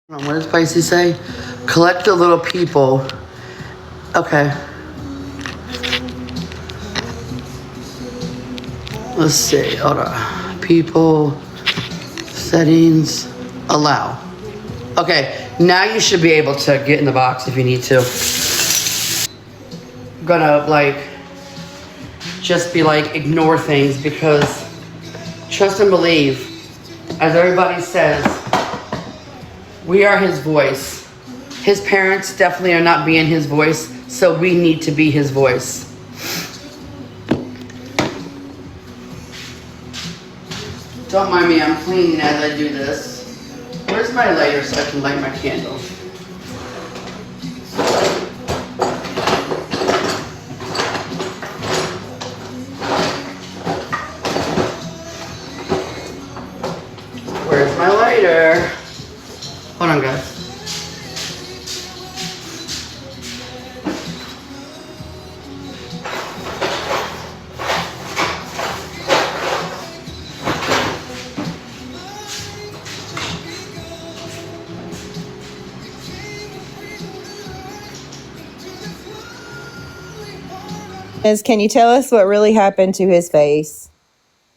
What does Spicy say? Collect the little people. Okay. Let's see. Hold on. People, settings, allow. Okay. Now you should be able to get in the box if you need to. I'm gonna just be ignore things because trust and believe, as everybody says, we are his voice. His parents definitely are not being his voice, so we need to be his voice. Don't mind me, I'm cleaning as I do this. Where's my lighter so I can light my candle? Where's my lighter? Hold on, guys. Can you tell us what really happened to his face?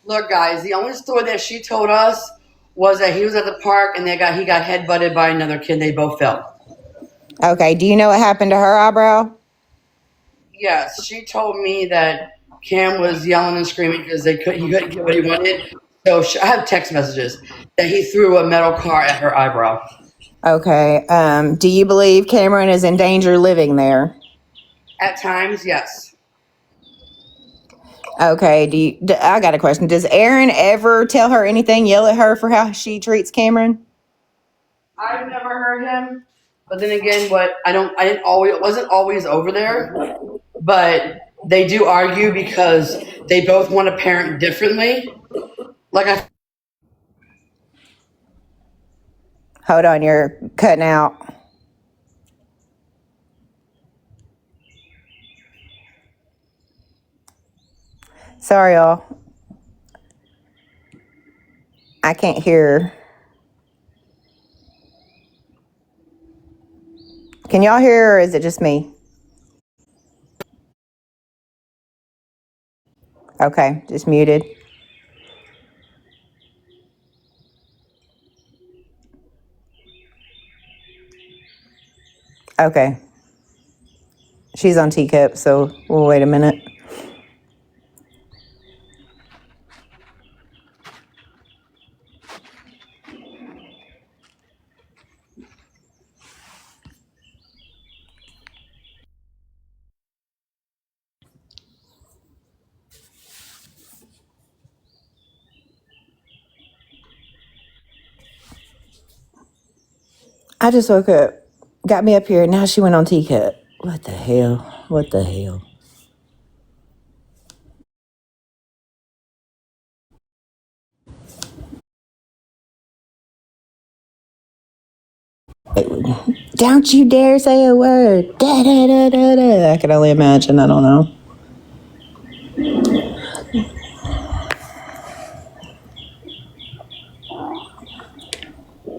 Look, guys, the only story that she told us was that he was at the park and he got headbutted by another kid. They both fell. Okay, do you know what happened to her eyebrow? Yes, she told me that Cam was yelling and screaming because he couldn't get what he wanted. So I have text messages that he threw a metal car at her eyebrow. Okay, do you believe Cameron is in danger living there? At times, yes. Okay, I got a question. Does Aaron ever tell her anything, yell at her for how she treats Cameron? I've never heard him, but then again, wasn't always over there. But they do argue because they both want to parent differently. Hold on, you're cutting out. Sorry, y'all. I can't hear. Can y'all hear, or is it just me? Okay, just muted. Okay. She's on teacup, so we'll wait a minute. I just woke up, got me up here, and now she went on teacup. What the hell? What the hell? Don't you dare say a word. Da, da, da, da, da. I can only imagine. I don't know.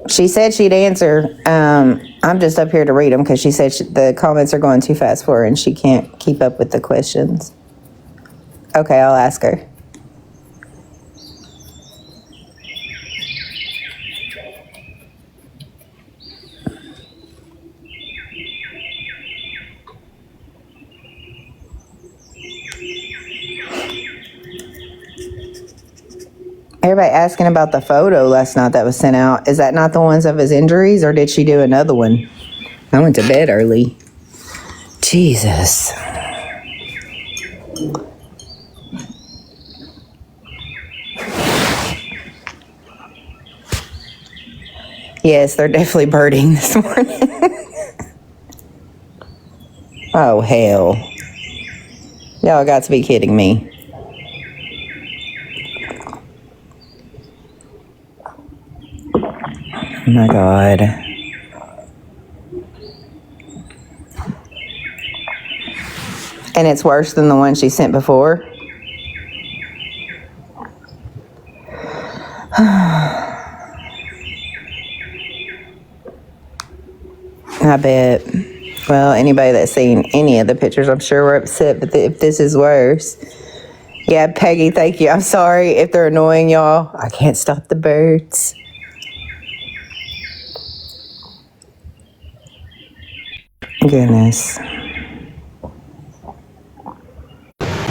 She said she'd answer. I'm just up here to read them because she said the comments are going too fast for her and she can't keep up with the questions. Okay, I'll ask her. Everybody asking about the photo last night that was sent out. Is that not the ones of his injuries, or did she do another one? I went to bed early. Jesus. Yes, they're definitely birding this morning. Oh, hell. Y'all got to be kidding me. Oh my God. And it's worse than the one she sent before? I bet. Well, anybody that's seen any of the pictures, I'm sure we're upset, but if this is worse. Yeah, Peggy, thank you. I'm sorry if they're annoying y'all. I can't stop the birds. Goodness.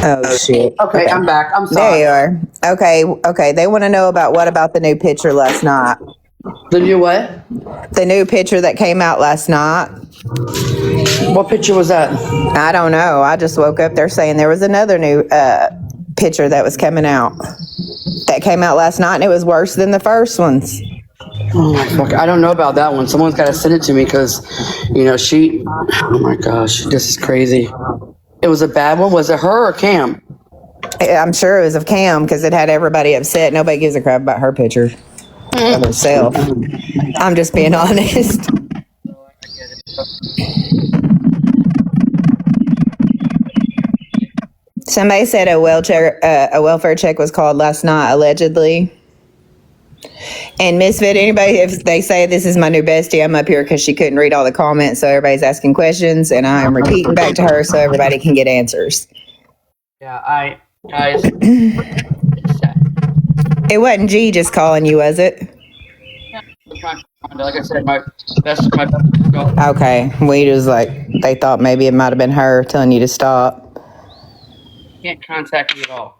Oh, shit. Okay, I'm back. I'm There sorry. you are. Okay. They want to know what about the new picture last night? The new what? The new picture that came out last night. What picture was that? I don't know. I just woke up there saying there was another new picture that was coming out. That came out last night and it was worse than the first ones. Oh my fuck! I don't know about that one. Someone's got to send it to me because, she. Oh my gosh, this is crazy. It was a bad one. Was it her or Cam? I'm sure it was of Cam because it had everybody upset. Nobody gives a crap about her picture of herself. I'm just being honest. Somebody said a welfare check was called last night, allegedly. And Misfit, anybody, if they say this is my new bestie, I'm up here because she couldn't read all the comments, so everybody's asking questions, and I am repeating back to her so everybody can get answers. Yeah, guys. It wasn't G just calling you, was it? Like I said, that's my best. Okay, we just they thought maybe it might have been her telling you to stop. Can't contact me at all.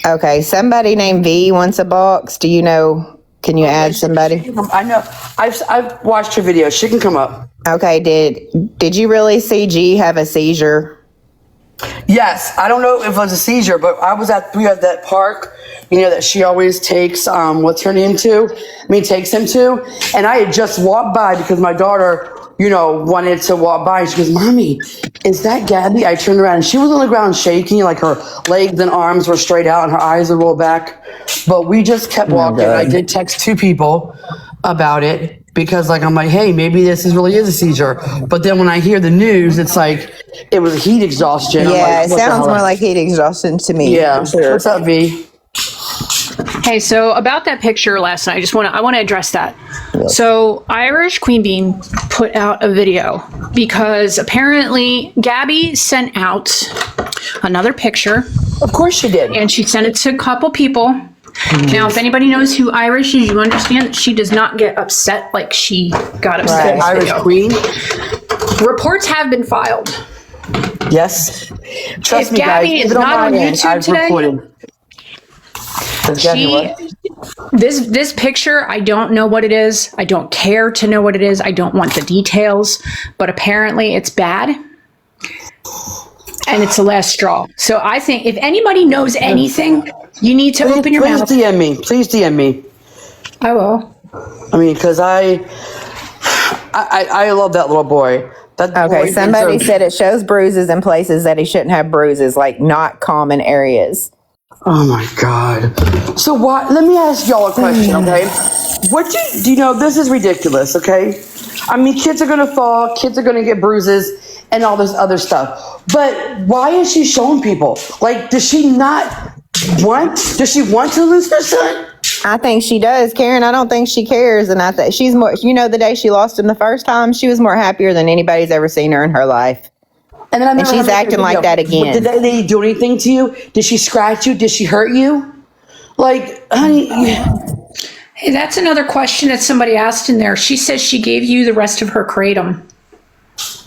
Okay, somebody named V wants a box. Do you know? Can you add somebody? I know. I've watched her video. She can come up. Okay, did you really see G have a seizure? Yes, I don't know if it was a seizure, but we were at that park, that she always takes, what's her name takes him to. And I had just walked by because my daughter, wanted to walk by. She goes, "Mommy, is that Gabby?" I turned around and she was on the ground shaking, like her legs and arms were straight out and her eyes were rolled back. But we just kept walking. I did text 2 people about it because I'm like, hey, maybe this really is a seizure. But then when I hear the news, it's like it was heat exhaustion. Yeah, it sounds more like heat exhaustion to me. Yeah. Sure. What's up, V? Hey, so about that picture last night, I want to address that. So Irish Queen Bean put out a video because apparently Gabby sent out another picture. Of course she did. And she sent it to a couple people. Now, if anybody knows who Irish is, you understand that she does not get upset like she got upset. Right. Irish Queen. Reports have been filed. Yes. Trust me, Gabby guys. is Even not on my end, YouTube I've today, reported. This picture, I don't know what it is. I don't care to know what it is. I don't want the details, but apparently it's bad. And it's the last straw. So I think if anybody knows anything, you need to open your mouth. Please DM me. Please DM me. I will. I mean, because I love that little boy. Okay, somebody said it shows bruises in places that he shouldn't have bruises, like not common areas. Oh my God. So why, let me ask y'all a question, okay? Do you know, this is ridiculous, okay? I mean, kids are gonna fall, kids are gonna get bruises and all this other stuff. But why is she showing people? Does she want to lose her son? I think she does, Karen. I don't think she cares. And I think she's more, the day she lost him the first time, she was more happier than anybody's ever seen her in her life. And she's acting like that again. Did they do anything to you? Did she scratch you? Did she hurt you? Honey. Hey, that's another question that somebody asked in there. She says she gave you the rest of her kratom.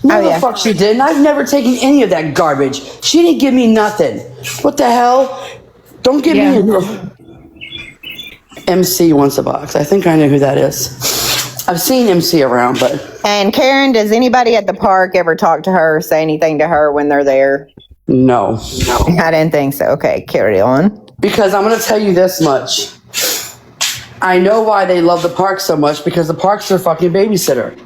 No, the fuck she didn't. I've never taken any of that garbage. She didn't give me nothing. What the hell? Don't give me MC wants a box. I think I know who that is. I've seen MC around, but... And Karen, does anybody at the park ever talk to her or say anything to her when they're there? No. I didn't think so. Okay, carry on. Because I'm going to tell you this much. I know why they love the park so much, because the park's their fucking babysitter.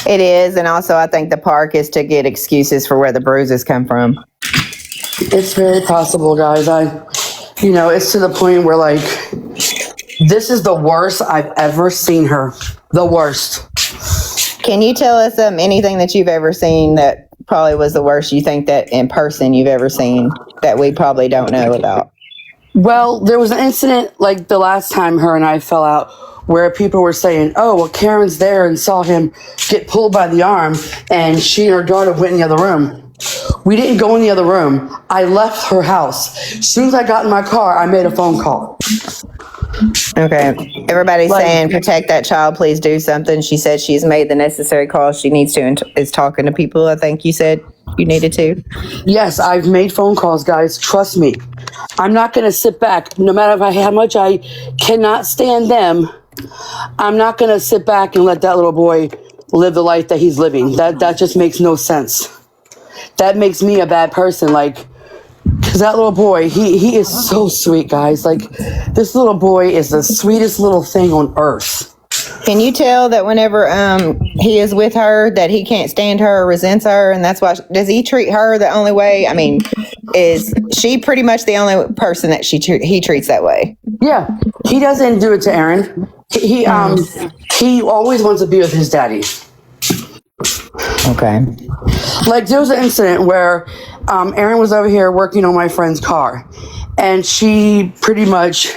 It is, and also I think the park is to get excuses for where the bruises come from. It's very possible, guys. It's to the point where, this is the worst I've ever seen her. The worst. Can you tell us anything that you've ever seen that probably was the worst you think that in person you've ever seen that we probably don't know about? Well, there was an incident the last time her and I fell out where people were saying, oh, well, Karen's there and saw him get pulled by the arm, and she and her daughter went in the other room. We didn't go in the other room. I left her house. As soon as I got in my car, I made a phone call. Okay. Everybody's saying protect that child. Please do something. She said she's made the necessary calls she needs to and is talking to people. I think you said you needed to. Yes, I've made phone calls, guys. Trust me. I'm not going to sit back. No matter how much I cannot stand them, I'm not going to sit back and let that little boy live the life that he's living. That just makes no sense. That makes me a bad person. Like, because that little boy, he is so sweet, guys. Like, this little boy is the sweetest little thing on earth. Can you tell that whenever he is with her that he can't stand her or resents her, and that's why does he treat her the only way? I mean, is she pretty much the only person that he treats that way? Yeah, he doesn't do it to Aaron. He always wants to be with his daddy. Okay. Like, there was an incident where Erin was over here working on my friend's car, and she pretty much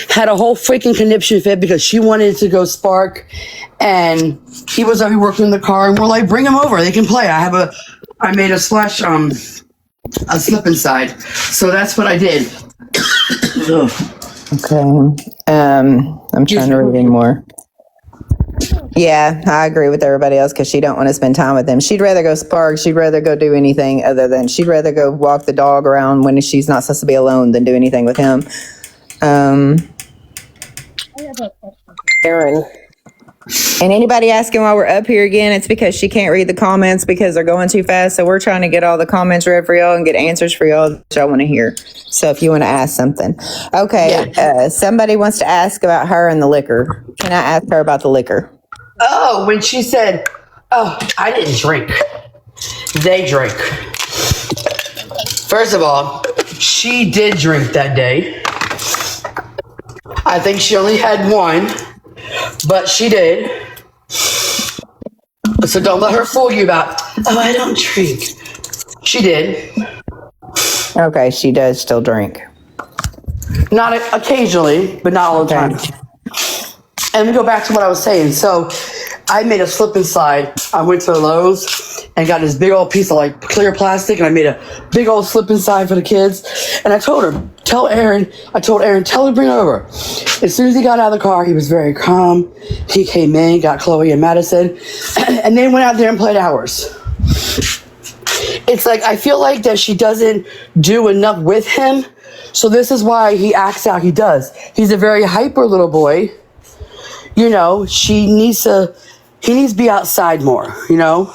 had a whole freaking conniption fit because she wanted to go spark, and he was over here working in the car, and we're like, bring him over, they can play. I made a splash, a slip inside, so that's what I did. Okay. I'm trying to read more. Yeah, I agree with everybody else because she don't want to spend time with him. She'd rather go spark. She'd rather go do anything other than she'd rather go walk the dog around when she's not supposed to be alone than do anything with him. Aaron. And anybody asking why we're up here again, it's because she can't read the comments because they're going too fast. So we're trying to get all the comments read for y'all and get answers for y'all that y'all want to hear. So if you want to ask something. Okay, somebody wants to ask about her and the liquor. Can I ask her about the liquor? Oh, when she said, oh, I didn't drink. They drank. First of all, she did drink that day. I think she only had one, but she did. So don't let her fool you about, oh, I don't drink. She did. Okay, she does still drink. Not occasionally, but not all the time. And we go back to what I was saying. So I made a slip and slide. I went to Lowe's and got this big old piece of like clear plastic, and I made a big old slip and slide for the kids. And I told her, tell Aaron, tell her to bring it over. As soon as he got out of the car, he was very calm. He came in, got Chloe and Madison, and they went out there and played hours. It's like, I feel like that she doesn't do enough with him. So this is why he acts out he does. He's a very hyper little boy. You know, he needs to be outside more, you know?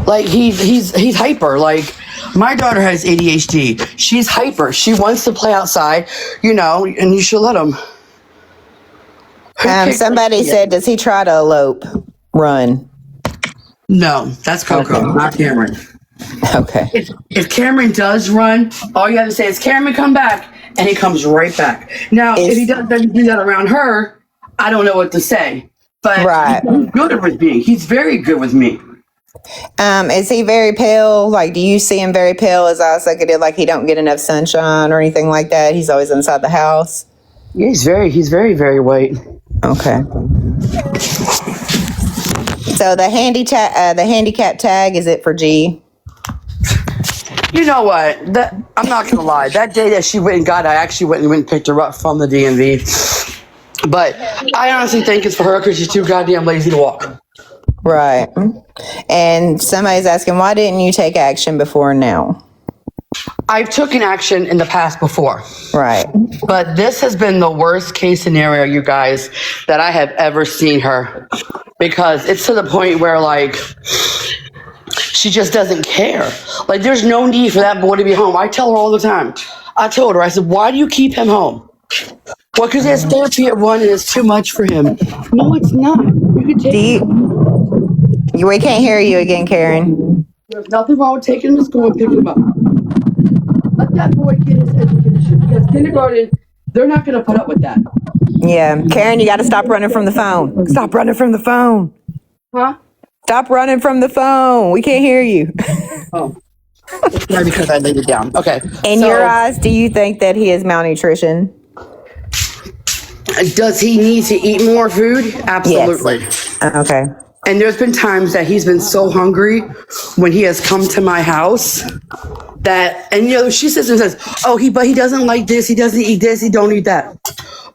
Like, he's hyper. Like, my daughter has ADHD. She's hyper. She wants to play outside, you know, and you should let him. Somebody said, does he try to elope? Run. No, that's Coco, not Cameron. Okay. If Cameron does run, all you have to say is, Cameron, come back. And he comes right back. Now, if he doesn't do that around her, I don't know what to say. But he's good with me. He's very good with me. Is he very pale? Like, do you see him very pale? His eyes like he don't get enough sunshine or anything like that? He's always inside the house? Yeah, he's very, very white. Okay. So the handicap tag, is it for G? You know what? I'm not gonna lie. That day that she went and got, I actually went and picked her up from the DMV. But I honestly think it's for her because she's too goddamn lazy to walk. Right. And somebody's asking, why didn't you take action before now? I've taken action in the past before. Right. But this has been the worst case scenario, you guys, that I have ever seen her. Because it's to the point where, like, she just doesn't care. Like, there's no need for that boy to be home. I tell her all the time. I told her, I said, why do you keep him home? Well, because he has therapy at 1 and it's too much for him. No, it's not. You can take we can't hear you again, Karen. There's nothing wrong with taking him to school and picking him up. Let that boy get his education. Because kindergarten, they're not going to put up with that. Yeah. Karen, you got to stop running from the phone. Stop running from the phone. Huh? Stop running from the phone. We can't hear you. Oh. It's not because I laid it down. Okay. In your eyes, do you think that he is malnutrition? Does he need to eat more food? Absolutely. Yes. Okay. And there's been times that he's been so hungry when he has come to my house that, and you know, she sits and says, oh, but he doesn't like this, he doesn't eat this, he don't eat that.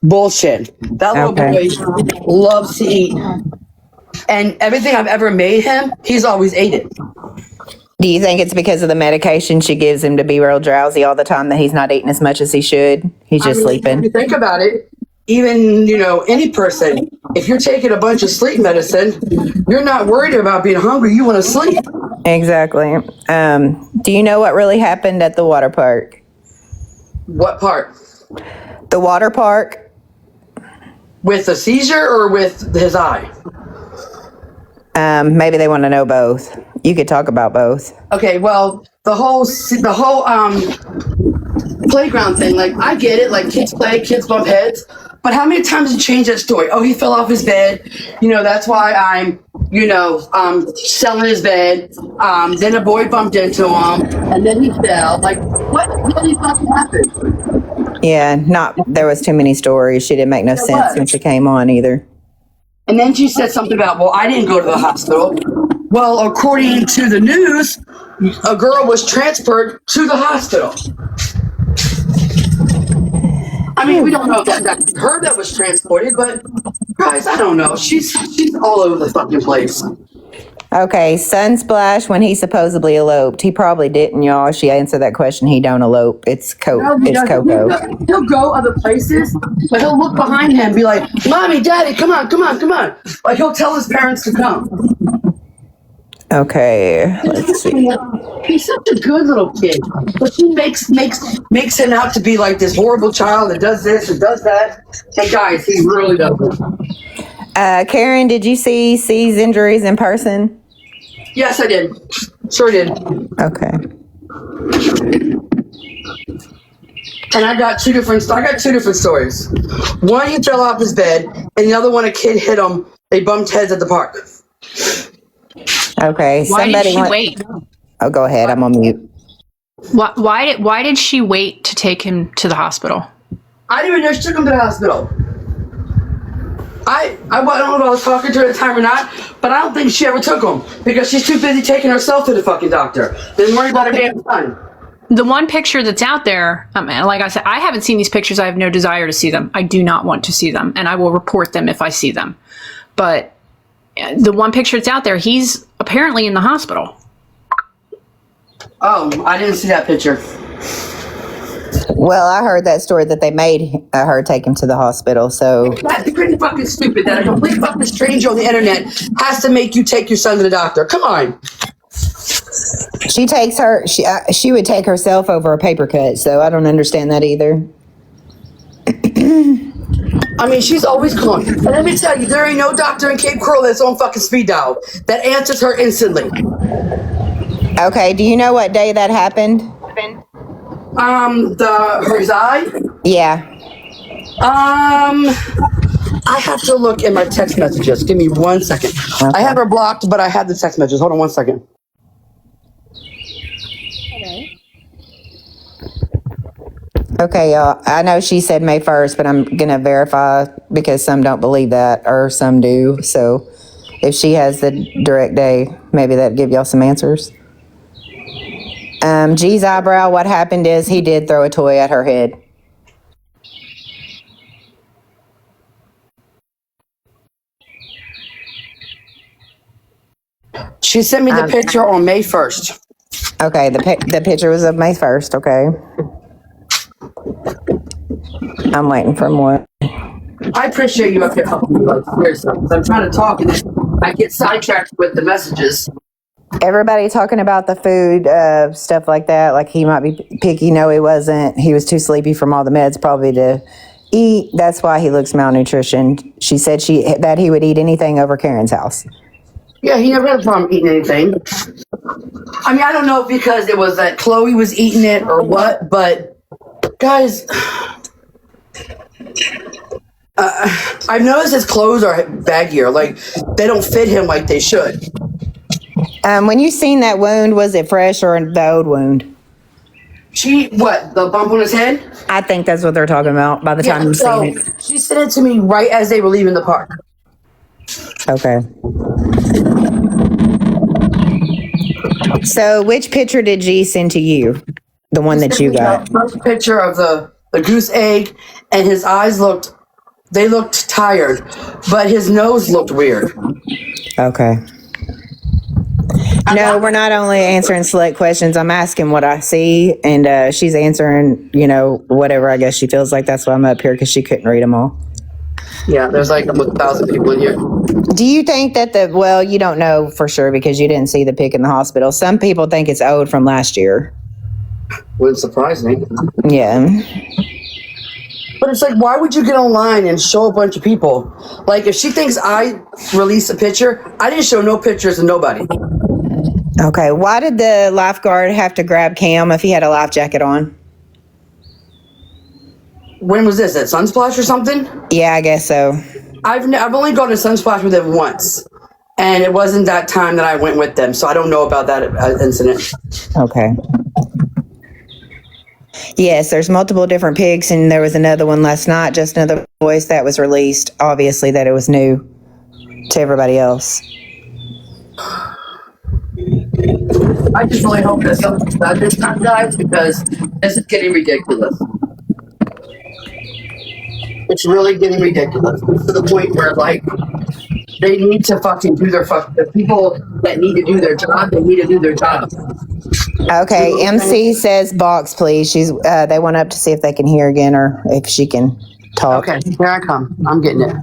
Bullshit. That little Okay. boy loves to eat. And everything I've ever made him, he's always ate it. Do you think it's because of the medication she gives him to be real drowsy all the time that he's not eating as much as he should? He's just When you sleeping. think about it, even, you know, any person, if you're taking a bunch of sleep medicine, you're not worried about being hungry. You want to sleep. Exactly. Do you know what really happened at the water park? What part? The water park? With the seizure or with his eye? Maybe they want to know both. You could talk about both. Okay, well, the whole playground thing, like, I get it, like, kids play, kids bump heads, but how many times you change that story? Oh, he fell off his bed, you know, that's why I'm, you know, selling his bed, then a boy bumped into him, and then he fell, like, what really fucking happened? Yeah, there was too many stories. She didn't make no sense when she came on either. And then she said something about, well, I didn't go to the hospital. Well, according to the news, a girl was transferred to the hospital. I mean, we don't know if that's her that was transported, but guys, I don't know. She's all over the fucking place. Okay, Sunsplash, when he supposedly eloped, he probably didn't, y'all. She answered that question. He don't elope. It's No, he It's doesn't. Coco. He'll go other places, but he'll look behind him and be like, Mommy, Daddy, come on, come on, come on. Like, he'll tell his parents to come. Okay, let's see. He's such a good little kid, but she makes him out to be like this horrible child that does this and does that. Hey guys, he really doesn't. Karen, did you see C's injuries in person? Yes, I did. Sure did. Okay. And I got two different stories. One, he fell off his bed, and the other one, a kid hit him. They bumped heads at the park. Okay. Why did she wait? Oh, go ahead. I'm on mute. Why did she wait to take him to the hospital? I didn't even know she took him to the hospital. I don't know if I was talking to her at the time or not, but I don't think she ever took him because she's too busy taking herself to the fucking doctor. Didn't worry about her damn son. The one picture that's out there, like I said, I haven't seen these pictures. I have no desire to see them. I do not want to see them, and I will report them if I see them. But the one picture that's out there, he's apparently in the hospital. Oh, I didn't see that picture. Well, I heard that story that they made her take him to the hospital. So That's pretty fucking stupid that a complete fucking stranger on the internet has to make you take your son to the doctor. Come on. she takes her. She would take herself over a paper cut. So I don't understand that either. I mean, she's always calling. And let me tell you, there ain't no doctor in Cape Coral that's on fucking speed dial that answers her instantly. Okay. Do you know what day that happened? His eye? Yeah. I have to look in my text messages. Give me 1 second. Okay. I have her blocked, but I have the text messages. Hold on 1 second. Okay, y'all. I know she said May 1st, but I'm going to verify because some don't believe that or some do. So if she has the direct day, maybe that'd give y'all some answers. G's eyebrow, what happened is he did throw a toy at her head. She sent me the picture on May 1st. Okay, the picture was of May 1st, okay. I'm waiting for more. I appreciate you up here helping me, like, seriously, 'cause I'm trying to talk and then I get sidetracked with the messages. Everybody talking about the food, stuff like that, like he might be picky. No, he wasn't. He was too sleepy from all the meds probably to eat. That's why he looks malnutritioned. She said that he would eat anything over Karen's house. Yeah, he never had a problem eating anything. I mean, I don't know if because it was that Chloe was eating it or what, but guys, I've noticed his clothes are baggier. Like, they don't fit him like they should. When you seen that wound, was it fresh or the old wound? What, the bump on his head? I think that's what they're talking about by the time you've so seen it. she sent it to me right as they were leaving the park. Okay. So which picture did G send to you? The one that you got? First picture of the goose egg, and his eyes looked tired, but his nose looked weird. Okay. No, we're not only answering select questions. I'm asking what I see, and she's answering, whatever I guess she feels like. That's why I'm up here, because she couldn't read them all. Yeah, there's like almost 1,000 people in here. Do you think that you don't know for sure because you didn't see the pic in the hospital. Some people think it's old from last year. Wouldn't surprise me. Yeah. But it's like, why would you get online and show a bunch of people? Like, if she thinks I released a picture, I didn't show no pictures of nobody. Okay. Why did the lifeguard have to grab Cam if he had a life jacket on? When was this? At Sunsplash or something? Yeah, I guess so. I've only gone to Sunsplash with them once, and it wasn't that time that I went with them, so I don't know about that incident. Okay. Yes, there's multiple different pics, and there was another one last night, just another voice that was released. Obviously, that it was new to everybody else. I just really hope that something's done this time, guys, because this is getting ridiculous. It's really getting ridiculous to the point where, like, they need to fucking do the people that need to do their job, they need to do their job. Okay, MC says box, please. They went up to see if they can hear again or if she can talk. Okay, here I come. I'm getting it.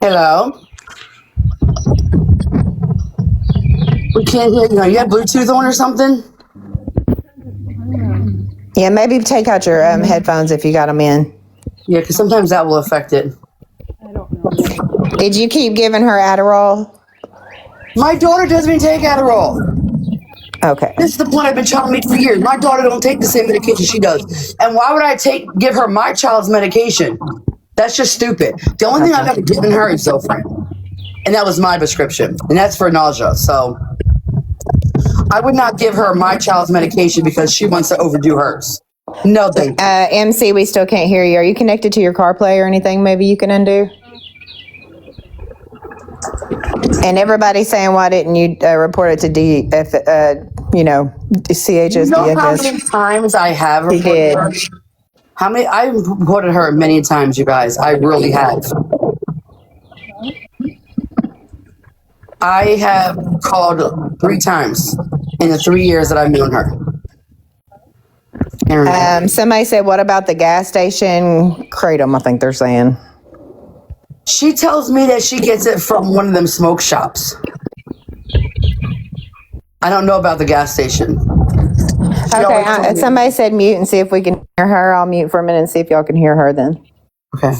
Hello? We can't hear you. You have Bluetooth on or something? Yeah, maybe take out your headphones if you got them in. Yeah, because sometimes that will affect it. Did you keep giving her Adderall? My daughter doesn't even take Adderall. Okay. This is the point I've been trying to make for years. My daughter don't take the same medication she does. And why would I give her my child's medication? That's just stupid. The only thing I've ever given her is Zofran. And that was my prescription. And that's for nausea. So I would not give her my child's medication because she wants to overdo hers. No, thank you. MC, we still can't hear you. Are you connected to your CarPlay or anything maybe you can undo? And everybody's saying, why didn't you report it to CHS? You know how many times I have reported her? I've reported her many times, you guys. I really have. I have called 3 times in the 3 years that I've known her. Somebody said, what about the gas station kratom? I think they're saying. She tells me that she gets it from one of them smoke shops. I don't know about the gas station. Okay, somebody said mute and see if we can hear her. I'll mute for a minute and see if y'all can hear her then. Okay.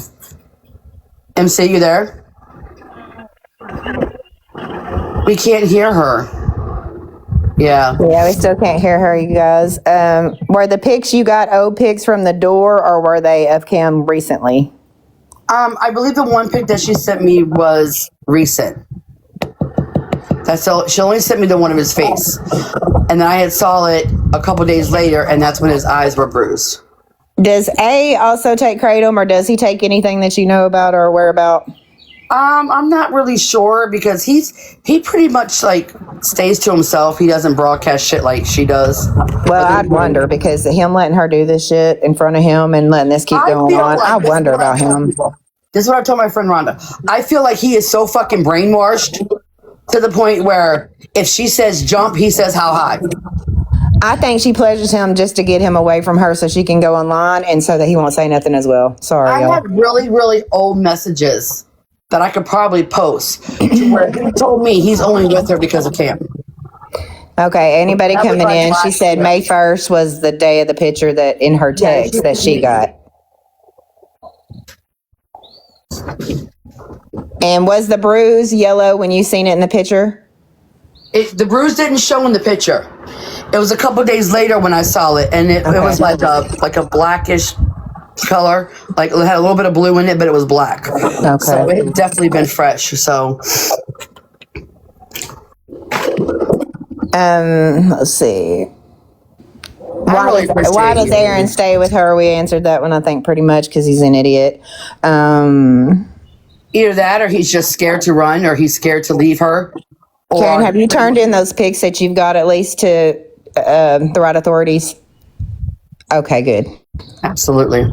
MC, you there? We can't hear her. Yeah, we still can't hear her, you guys. Were the pics you got old pics from the door, or were they of Kim recently? I believe the one pic that she sent me was recent. That's all. She only sent me the one of his face, and then I had saw it a couple days later, and that's when his eyes were bruised. Does A also take kratom, or does he take anything that you know about or aware about? I'm not really sure because he pretty much like stays to himself. He doesn't broadcast shit like she does. Well, I'd wonder because him letting her do this shit in front of him and letting this keep going on. I wonder about him. This is what I told my friend Rhonda. I feel like he is so fucking brainwashed to the point where if she says jump, he says how high. I think she pleasures him just to get him away from her so she can go online and so that he won't say nothing as well. Sorry, I y'all. have really, really old messages that I could probably post where he told me he's only with her because of Cam. Okay, anybody coming in? She said May 1st was the day of the picture that in her text that she got. And was the bruise yellow when you seen it in the picture? The bruise didn't show in the picture. It was a couple days later when I saw it, and it was like a blackish color. Like it had a little bit of blue in it, but it was black. Okay. So it had definitely been fresh. So Let's see. I really Why does appreciate you. Aaron stay with her? We answered that one, I think, pretty much because he's an idiot. Either that, or he's just scared to run, or he's scared to leave her. Karen, have you turned in those pics that you've got at least to the right authorities? Okay, good. Absolutely.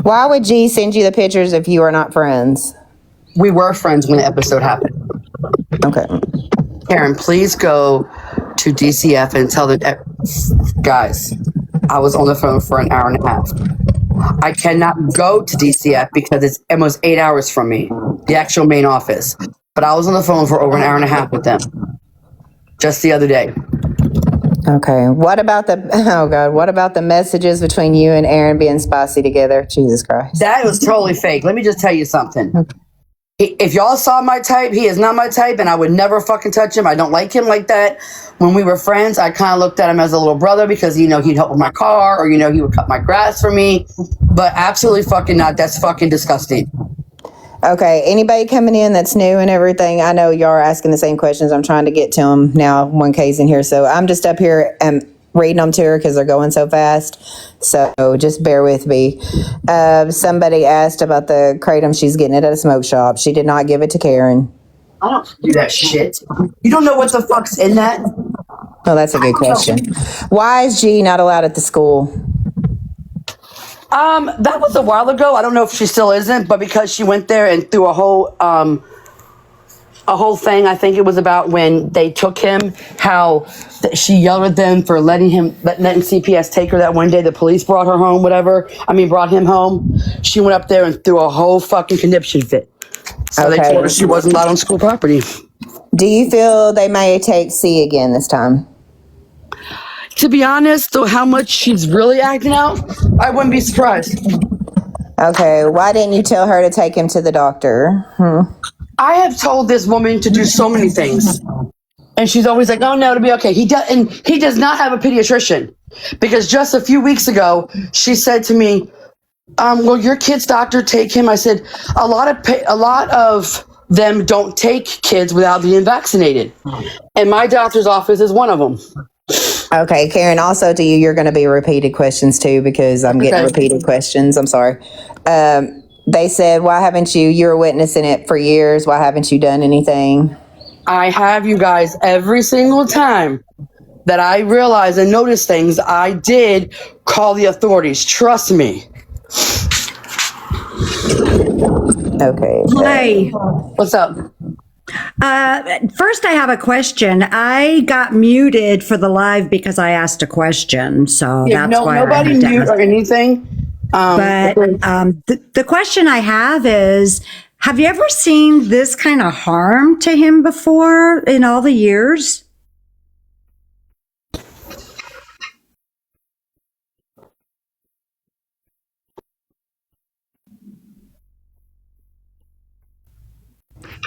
Why would G send you the pictures if you are not friends? We were friends when the episode happened. Okay. Karen, please go to DCF and tell them, guys, I was on the phone for an hour and a half. I cannot go to DCF because it's almost 8 hours from me, the actual main office. But I was on the phone for over an hour and a half with them just the other day. Okay. What about the messages between you and Aaron being spicy together? Jesus Christ. That was totally fake. Let me just tell you something. If y'all saw my type, he is not my type, and I would never fucking touch him. I don't like him like that. When we were friends, I kind of looked at him as a little brother because, he'd help with my car, or, he would cut my grass for me. But absolutely fucking not. That's fucking disgusting. Okay, anybody coming in that's new and everything, I know y'all are asking the same questions. I'm trying to get to them now. 1K's in here, so I'm just up here and reading them to her because they're going so fast. So just bear with me. Somebody asked about the kratom. She's getting it at a smoke shop. She did not give it to Karen. I don't do that shit. You don't know what the fuck's in that? Oh, that's a good question. Why is G not allowed at the school? That was a while ago. I don't know if she still isn't, but because she went there and threw a whole thing. I think it was about when they took him, how she yelled at them for letting CPS take her that one day. The police brought her home, brought him home. She went up there and threw a whole fucking conniption fit. So they told her she wasn't allowed on school property. Do you feel they may take C again this time? To be honest, though, how much she's really acting out, I wouldn't be surprised. Okay, why didn't you tell her to take him to the doctor? I have told this woman to do so many things, and she's always like, "Oh no, it'll be okay." He does not have a pediatrician, because just a few weeks ago she said to me, "Will your kid's doctor take him?" I said, "A lot of them don't take kids without being vaccinated, and my doctor's office is one of them." Okay, Karen, also to you, you're going to be repeated questions too, because I'm getting repeated questions. I'm sorry. They said, why haven't you were witnessing it for years. Why haven't you done anything? I have, you guys, every single time that I realize and notice things, I did call the authorities. Trust me. Okay. Hi. What's up? First, I have a question. I got muted for the live because I asked a question, so Yeah, that's why nobody I had to mute ask. or anything. But the question I have is, have you ever seen this kind of harm to him before in all the years?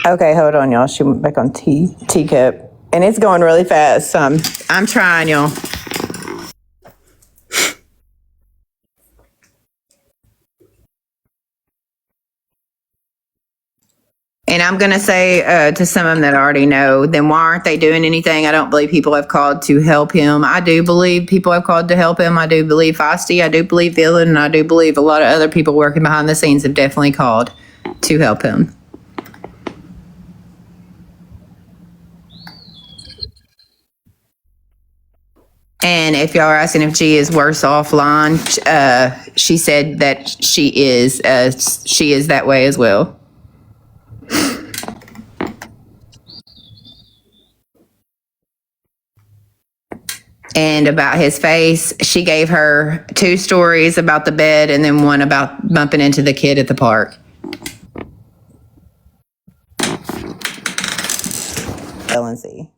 Okay, hold on, y'all. She went back on teacup, and it's going really fast. So I'm trying, y'all. And I'm going to say to some of them that already know, then why aren't they doing anything? I don't believe people have called to help him. I do believe people have called to help him. I do believe Feisty. I do believe Dylan. And I do believe a lot of other people working behind the scenes have definitely called to help him. And if y'all are asking if G is worse offline, she said that she is that way as well. And about his face, she gave her 2 stories about the bed and then one about bumping into the kid at the park. LNC.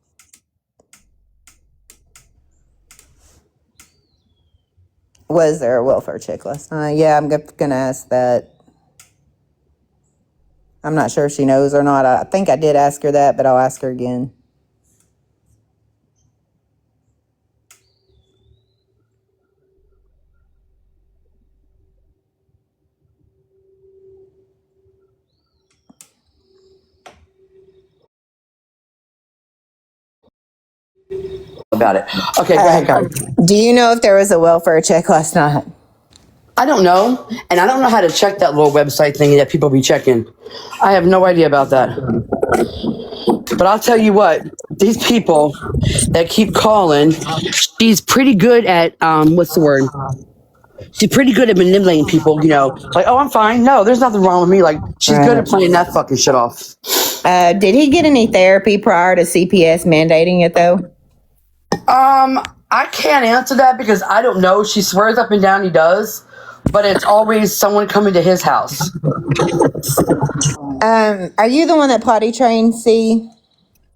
Was there a welfare check last night? Yeah, I'm gonna ask that. I'm not sure if she knows or not. I think I did ask her that, but I'll ask her again. about it. Okay, go ahead, guys. Do you know if there was a welfare check last night? I don't know, and I don't know how to check that little website thing that people be checking. I have no idea about that. But I'll tell you what, these people that keep calling, she's pretty good at what's the word? She's pretty good at manipulating people, you know, like, oh, I'm fine. No, there's nothing wrong with me. Like, she's good at playing that fucking shit off. Did he get any therapy prior to CPS mandating it though? I can't answer that because I don't know. She swears up and down he does, but it's always someone coming to his house. Are you the one that potty trained C?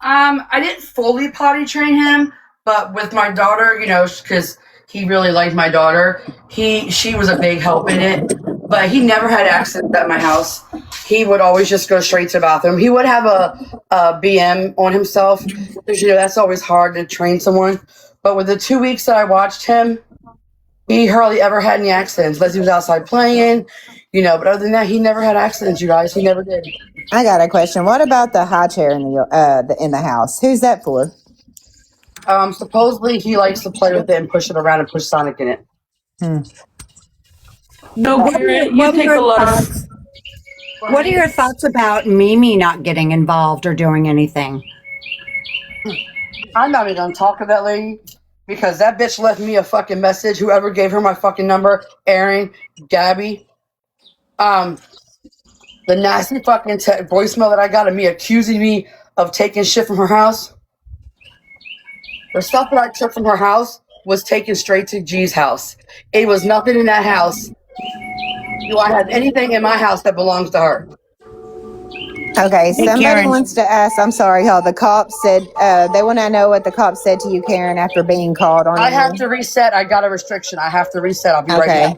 I didn't fully potty train him, but with my daughter, you know, because he really liked my daughter, she was a big help in it. But he never had accidents at my house. He would always just go straight to the bathroom. He would have a BM on himself, because you know that's always hard to train someone. But with the 2 weeks that I watched him, he hardly ever had any accidents, unless he was outside playing, you know. But other than that, he never had accidents, you guys. He never did. I got a question. What about the high chair in the house? Who's that for? Supposedly he likes to play with it and push it around and push Sonic in it. No, Garrett, you take a lot of. What are your thoughts about Mimi not getting involved or doing anything? I'm not even gonna talk to that lady because that bitch left me a fucking message. Whoever gave her my fucking number, Erin, Gabby, the nasty fucking voicemail that I got of me accusing me of taking shit from her house. The stuff that I took from her house was taken straight to G's house. It was nothing in that house. Do I have anything in my house that belongs to her? Okay, somebody Karen. wants to ask. I'm sorry, y'all. The cops said they want to know what the cops said to you, Karen, after being called on. I you. have to reset. I got a restriction. I have to reset. I'll be right Okay. back.